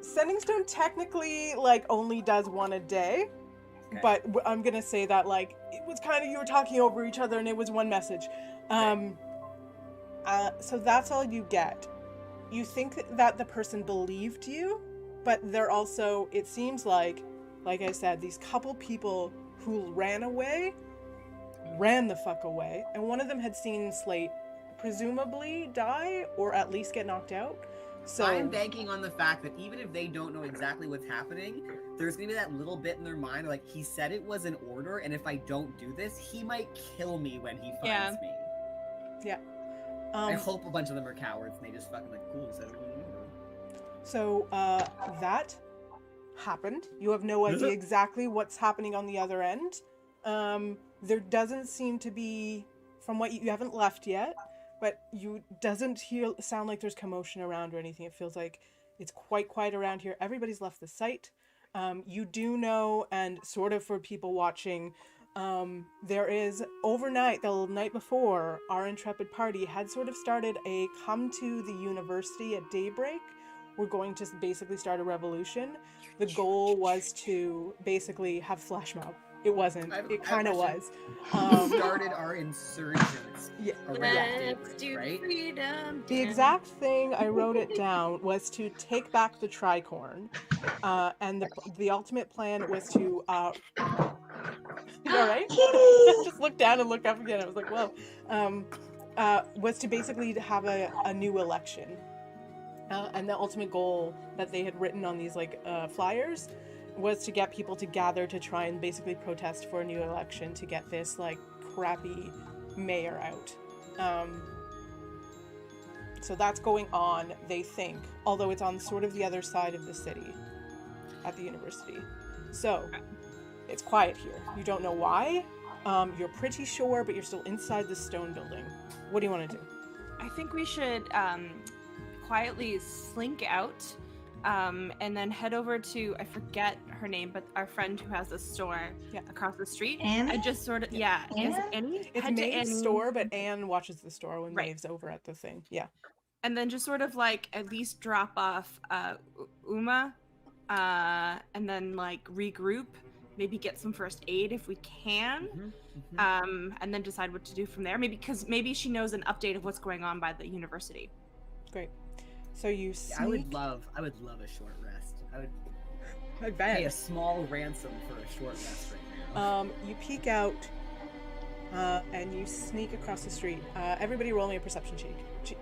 Sending Stone technically only does 1 a day, Okay. but I'm gonna say that it was kind of, you were talking over each other and it was 1 message. So that's all you get. You think that the person believed you, but they're also, it seems like I said, these couple people who ran the fuck away, and one of them had seen Slate presumably die or at least get knocked out. So I'm banking on the fact that even if they don't know exactly what's happening, there's gonna be that little bit in their mind, like, he said it was an order, and if I don't do this, he might kill me when he finds me. Yeah. I hope a bunch of them are cowards and they just fucking cool, he said it was an order. So that happened. You have no idea exactly what's happening on the other end. There doesn't seem to be, from what you haven't left yet, but you doesn't sound like there's commotion around or anything. It feels like it's quite quiet around here. Everybody's left the site. You do know, and sort of for people watching, there is overnight, the night before, our intrepid party had sort of started a come to the university at daybreak. We're going to basically start a revolution. The goal was to basically have flash mob. It wasn't. It kind of was. Started our insurgents. Yeah. Let's do right? freedom. The exact thing, I wrote it down, was to take back the tricorn. And the ultimate plan was to... you all right? Just look down and look up again. I was like, whoa. Was to basically have a new election. And the ultimate goal that they had written on these flyers was to get people to gather to try and basically protest for a new election to get this crappy mayor out. So that's going on, they think, although it's on sort of the other side of the city at the university. So it's quiet here. You don't know why. You're pretty sure, but you're still inside the stone building. What do you want to do? I think we should quietly slink out and then head over to, I forget her name, but our friend who has a store across the street. Annie? And just sort of, Is it Annie? It's Head to Maeve's Annie. store, but Anne watches the store when Right. Maeve's over at the thing. Yeah. And then just sort of at least drop off Uma and then regroup, maybe get some first aid if we can. And then decide what to do from there. Maybe she knows an update of what's going on by the university. Great. So you sneak... I would love a short rest. I would I pay a bet. small ransom for a short rest right now. You peek out and you sneak across the street. Everybody roll me a perception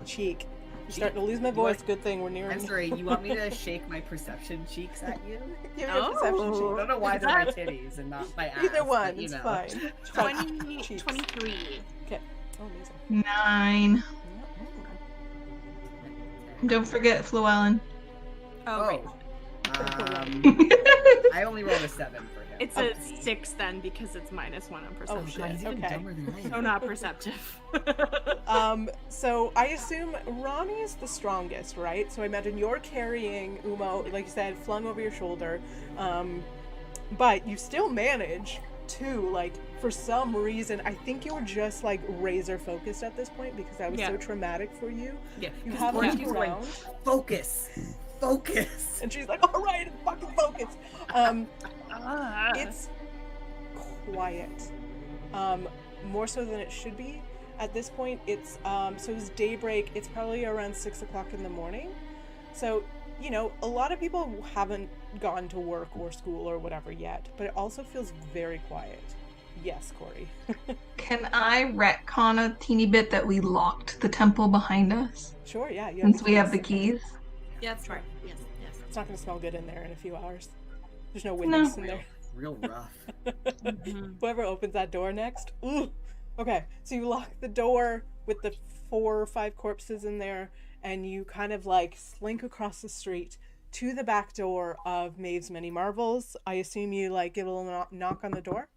cheek. I'm starting to lose my voice. Good thing we're near. I'm sorry, you want me to shake my perception cheeks at you? Give me a perception I cheek. don't know why they're my titties and not my ass. Either one, but, you it's know. fine. 23. Okay. Oh, amazing. 9. Don't forget Llewellyn. Oh, right. I only rolled a 7 for him. It's a 6 then because it's -1 on Oh, perception. shit. He's even Okay. dumber than I am. So not perceptive. So I assume Ronnie is the strongest, right? So I imagine you're carrying Umo, like you said, flung over your shoulder. But you still manage to, like, for some reason, I think you were just, like, razor focused at this point because that was so traumatic for you. Yeah. You have her She's going, around. focus. And she's like, all right, fucking focus. It's quiet. More so than it should be. At this point, it's so it's daybreak. It's probably around 6 o'clock in the morning. So, you know, a lot of people haven't gone to work or school or whatever yet, but it also feels very quiet. Yes, Corey. Can I retcon a teeny bit that we locked the temple behind us? Sure, yeah. Since we have the keys. Yeah, that's right. Yes. It's not going to smell good in there in a few hours. There's no windows in there. Real rough. Whoever opens that door next. Ooh. Okay, so you lock the door with the 4 or 5 corpses in there, and you kind of like slink across the street to the back door of Maeve's Many Marvels. I assume you like give a little knock on the door.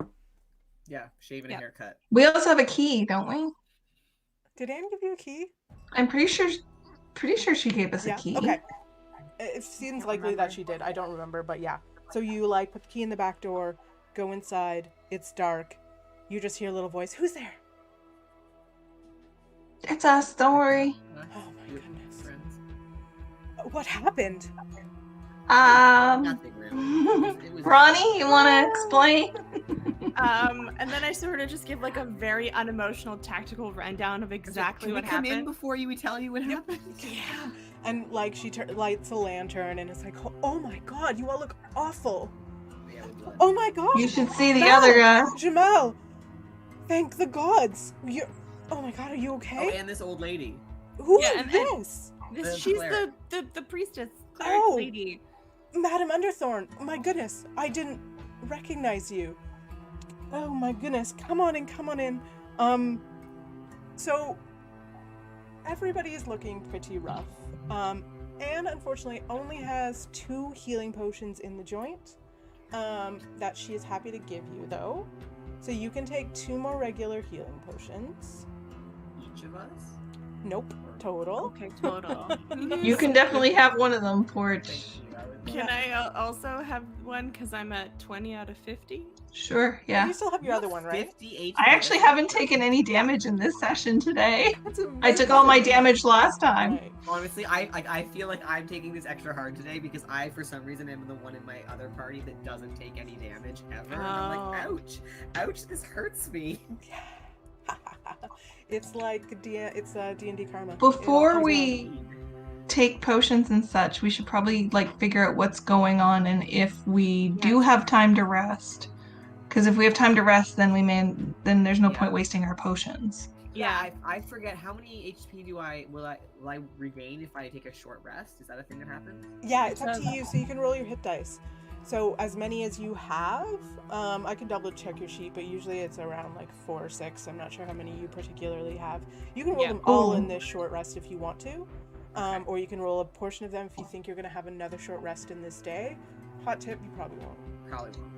Yeah, shave and a haircut. We also have a key, don't we? Did Anne give you a key? I'm pretty sure she gave us a key. Okay. It seems likely that she did. I don't remember, but yeah. So you like put the key in the back door, go inside. It's dark. You just hear a little voice. Who's there? It's us. Don't worry. Oh my goodness. What happened? Nothing really. It was Ronnie, you want to explain? And then I sort of just give like a very unemotional tactical rundown of exactly what happened. Come in before we tell you what happened? Yeah. And like she lights a lantern and it's like, oh my god, you all look awful. Yeah, we did. Oh my god. You should see the other guy. Jamal. Thank the gods. Oh my god, are you Oh, okay? and this old lady. Who Yeah, is and- this? She's cleric. the priestess, cleric Oh. lady. Madam Underthorn. Oh my goodness, I didn't recognize you. Oh my goodness, come on in. So everybody is looking pretty rough. Anne unfortunately only has 2 healing potions in the joint that she is happy to give you though. So you can take 2 more regular healing potions. Each of us? Nope, total. Okay, total. You can definitely have one of them, Porch. Thank you. Can I also have one because I'm at 20 out of 50? Sure, yeah. You still have your other one, right? 50 HP. I actually haven't taken any damage in this session today. That's I took all my amazing. damage last time. Right. Honestly, I feel like I'm taking this extra hard today because I, for some reason, am the one in my other party that doesn't take any damage ever. And I'm like, ouch, this hurts me. It's like D&D karma. Before It we take potions and such, we should probably like figure out what's going on and if we do have time to rest. Because if we have time to rest, then there's no point wasting our potions. Yeah. I forget how many HP will I regain if I take a short rest? Is that a thing that happens? Yeah, it's up to you. So you can roll your hit dice. So as many as you have, I can double check your sheet, but usually it's around like 4 or 6. I'm not sure how many you particularly have. You can roll them all in this short rest if you want to, or you can roll a portion of them if you think you're going to have another short rest in this day. Hot tip, you probably won't. Probably won't.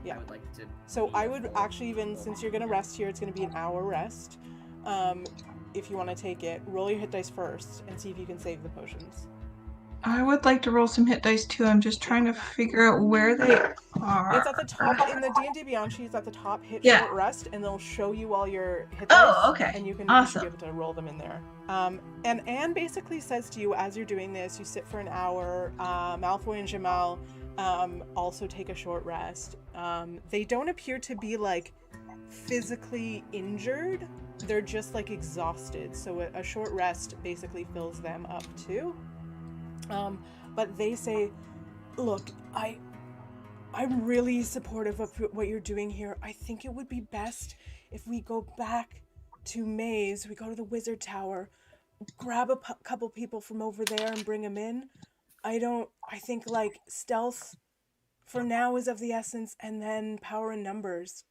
Yeah. I would like to. So I would actually, even since you're going to rest here, it's going to be an hour rest. If you want to take it, roll your hit dice first and see if you can save the potions. I would like to roll some hit dice too. I'm just trying to figure out where they are. It's at the top in the D&D Beyond sheet. It's at the top. Hit short rest, and they'll show you all your hit dice. Oh, okay. And you can Awesome. be able to roll them in there. And Anne basically says to you as you're doing this, you sit for an hour. Malfoy and Jamal also take a short rest. They don't appear to be like physically injured. They're just like exhausted. So a short rest basically fills them up too. But they say, look, I'm really supportive of what you're doing here. I think it would be best if we go back to Maze, we go to the Wizard Tower, grab a couple people from over there and bring them in. I think like stealth for now is of the essence, and then power in numbers.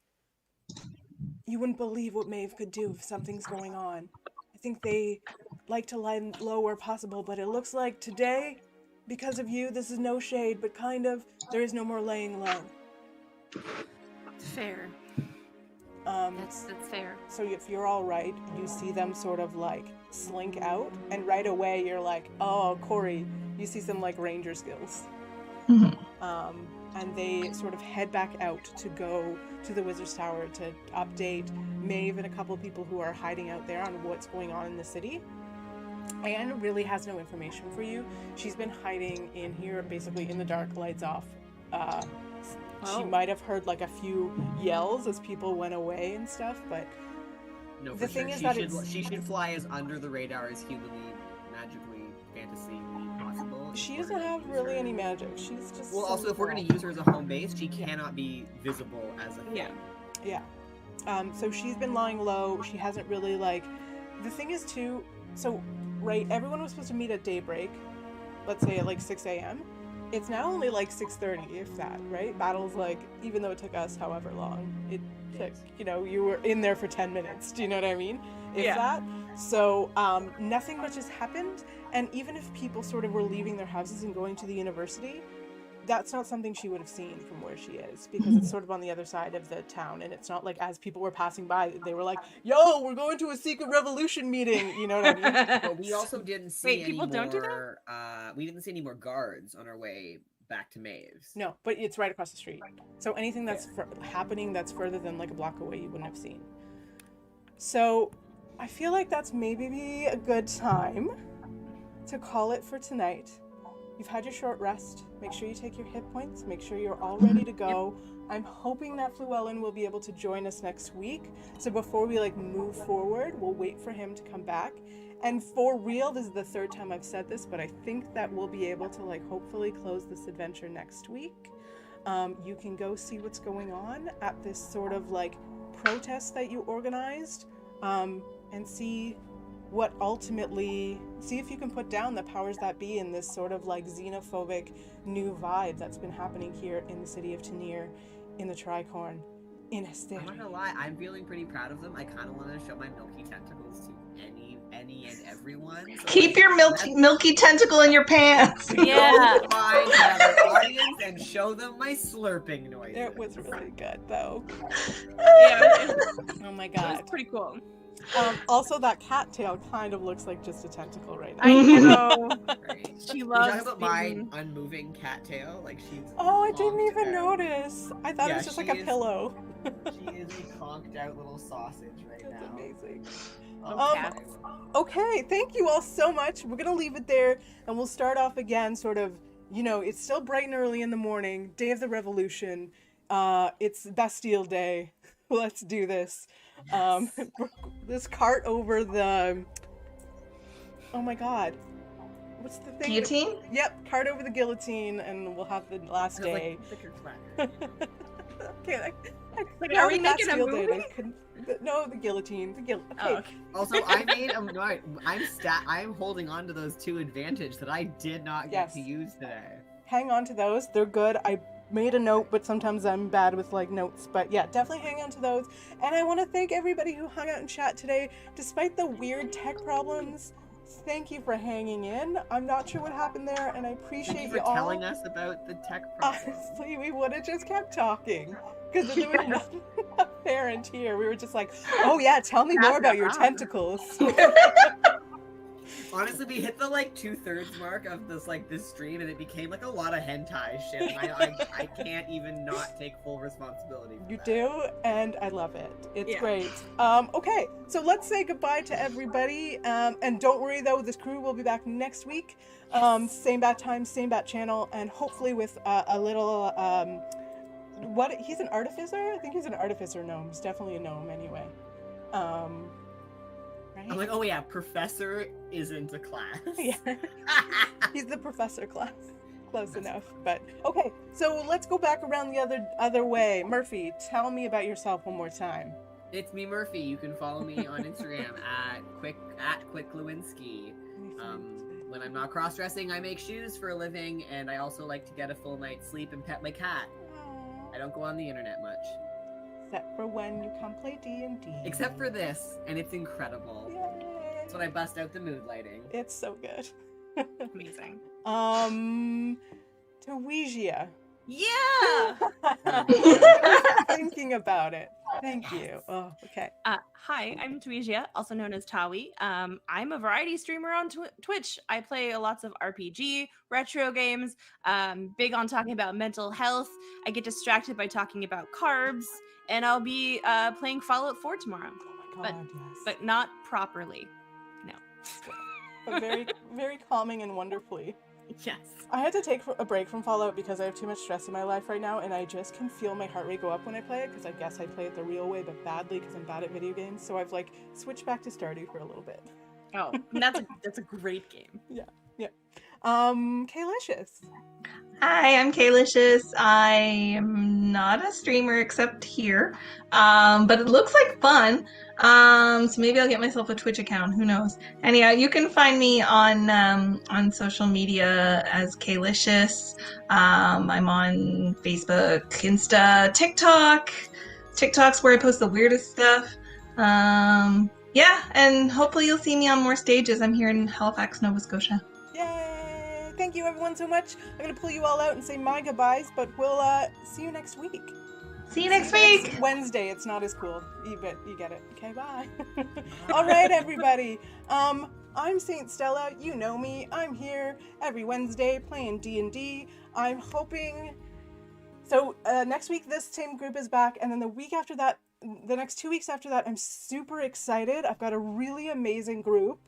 You wouldn't believe what Maeve could do if something's going on. I think they like to lie low where possible, but it looks like today, because of you, this is no shade, but kind of, there is no more laying low. Fair. That's fair. So if you're all right, you see them sort of like slink out, and right away you're like, oh, Corey, you see some like ranger skills. And they sort of head back out to go to the Wizard's Tower to update Maeve and a couple people who are hiding out there on what's going on in the city. Anne really has no information for you. She's been hiding in here, basically in the dark, lights off. She might have heard like a few yells as people went away and stuff, but no, the thing sure. is that she should fly as under the radar as humanly, magically, fantasy possible. She doesn't have really any magic. She's just also, if we're going to use her as a home base, she cannot be visible as a thing. Yeah. So she's been lying low. She hasn't really like. The thing is too. So right, everyone was supposed to meet at daybreak. Let's say at like 6 a.m. It's now only like 6:30, if that. Right? Battle's like, even though it took us however long, it took. You know, you were in there for 10 minutes. Do you know what I mean? If that. So nothing much has happened. And even if people sort of were leaving their houses and going to the university, that's not something she would have seen from where she is, because it's sort of on the other side of the town, and it's not like as people were passing by, they were like, yo, we're going to a secret revolution meeting, you know what I mean? But we also didn't see Wait, people don't do that? We didn't see any more guards on our way back to Maeve's. No, but it's right across the street. So anything that's happening that's further than like a block away, you wouldn't have seen. So I feel like that's maybe a good time to call it for tonight. You've had your short rest. Make sure you take your hit points. Make sure you're all ready to go. I'm hoping that Fluellen will be able to join us next week. So before we like move forward, we'll wait for him to come back. And for real, this is the third time I've said this, but I think that we'll be able to like hopefully close this adventure next week. You can go see what's going on at this sort of like protest that you organized, and see what ultimately, see if you can put down the powers that be in this sort of like xenophobic new vibe that's been happening here in the city of Tanir, in the Tricorn, in Asterie. I'm not gonna lie, I'm feeling pretty proud of them. I kind of want to show my milky tentacles to any and everyone. So Keep your milky tentacle in your pants. Yeah. Find another audience and show them my slurping noises. It was really good though. Yeah. Oh my That god. was pretty cool. Also, that cattail kind of looks like just a tentacle right now. I know. Right. She You loves talking about my being... unmoving cattail? Like she's. Oh, I didn't conked even out. notice. I thought it was just like a pillow. She is a conked out little sausage right That's now. amazing. Okay. Okay, thank you all so much. We're gonna leave it there, and we'll start off again. Sort of, you know, it's still bright and early in the morning, day of the revolution. It's Bastille Day. Let's do this. Yes. This cart over the. Oh my God, what's the thing? Guillotine? Yep, cart over the guillotine, and we'll have the last Feels day. like thicker clatter. Okay, Wait, are we making a Bastille Day, movie? no, the guillotine. Okay. Oh, okay. Also, I'm holding on to those two advantage that I did not get to use today. Hang on to those. They're good. I made a note, but sometimes I'm bad with like notes. But yeah, definitely hang on to those. And I want to thank everybody who hung out in chat today, despite the weird tech problems. Thank you for hanging in. I'm not sure what happened there, and I appreciate Thank you for all. telling us about the tech problem. Honestly, we would have just kept talking. Because there was nothing apparent here. We were just like, oh yeah, tell me more about your tentacles. Honestly, we hit the like 2/3 mark of this stream, and it became like a lot of hentai shit. And I can't even not take full responsibility for You that. do, and I love it. It's Yeah. great. Okay, so let's say goodbye to everybody. And don't worry though, this crew will be back next week. Same bat time, same bat channel, and hopefully with a little he's an artificer? I think he's an artificer gnome. He's definitely a gnome anyway. Right? I'm like, oh yeah, professor isn't a class. Yeah. He's the professor class. Close enough. But okay, so let's go back around the other way. Murphy, tell me about yourself one more time. It's me, Murphy. You can follow me on Instagram at Quick Lewinsky. When I'm not cross-dressing, I make shoes for a living, and I also like to get a full night's sleep and pet my cat. I don't go on the internet much. Except for when you come play D&D. Except for this, and it's incredible. Yay. That's when I bust out the mood lighting. It's so good. Amazing. Tawesia, Yeah. I was thinking about it. Thank you. Oh, okay. Hi, I'm Tuisia, also known as Tawi. I'm a variety streamer on Twitch. I play lots of RPG, retro games, big on talking about mental health. I get distracted by talking about carbs, and I'll be playing Fallout 4 tomorrow. Oh my god, yes. But not properly. No. But very, very calming and wonderfully. Yes. I had to take a break from Fallout because I have too much stress in my life right now, and I just can feel my heart rate go up when I play it, because I guess I play it the real way, but badly because I'm bad at video games. So I've like switched back to Stardew for a little bit. Oh, that's a great game. Yeah. Kaylicious. Hi, I'm Kaylicious. I am not a streamer except here, but it looks like fun. So maybe I'll get myself a Twitch account. Who knows? Anyhow, you can find me on social media as Kaylicious. I'm on Facebook, Insta, TikTok. TikTok's where I post the weirdest stuff. Yeah, and hopefully you'll see me on more stages. I'm here in Halifax, Nova Scotia. Yay! Thank you everyone so much. I'm going to pull you all out and say my goodbyes, but we'll see you next week. See you next week. Next Wednesday. It's not as cool. You get it. Okay, bye. All right, everybody. I'm Saint Stella. You know me. I'm here every Wednesday playing D&D. I'm hoping... So next week, this same group is back, and then the week after that, the next 2 weeks after that, I'm super excited. I've got a really amazing group.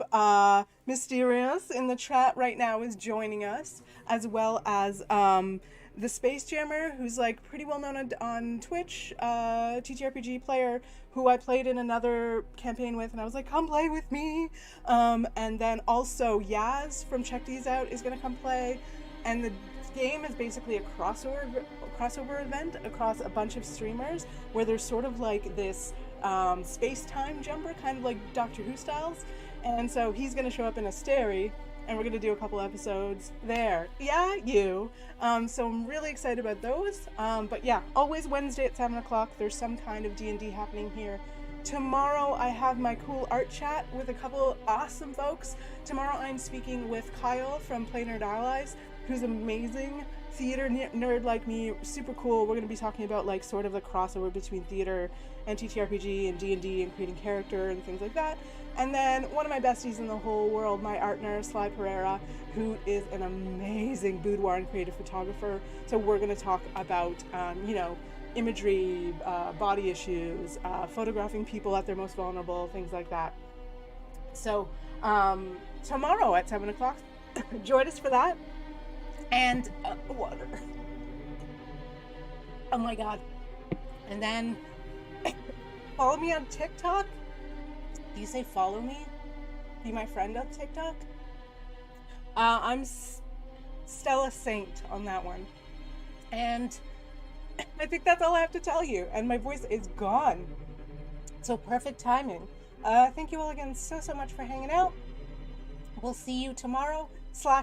Mysterious in the chat right now is joining us, as well as the Space Jammer, who's like pretty well known on Twitch, TTRPG player, who I played in another campaign with, and I was like, come play with me. And then also Yaz from Check These Out is gonna come play, and the game is basically a crossover event across a bunch of streamers where there's sort of like this space-time jumper, kind of like Doctor Who styles. And so he's going to show up in Asterie, and we're going to do a couple episodes there. Yeah, you. So I'm really excited about those. But yeah, always Wednesday at 7 o'clock, there's some kind of D&D happening here. Tomorrow I have my cool art chat with a couple awesome folks. Tomorrow I'm speaking with Kyle from Play Nerd Allies, who's amazing theater nerd like me, super cool. We're going to be talking about like sort of the crossover between theater and TTRPG and D&D and creating character and things like that. And then one of my besties in the whole world, my art nerd, Sly Pereira, who is an amazing boudoir and creative photographer. So we're going to talk about, imagery, body issues, photographing people at their most vulnerable, things like that. So tomorrow at 7 o'clock, join us for that. And water. Oh my god. And then follow me on TikTok. Do you say follow me? Be my friend on TikTok? I'm Stella Saint on that one. And I think that's all I have to tell you. And my voice is gone. So perfect timing. Thank you all again so much for hanging out. We'll see you tomorrow /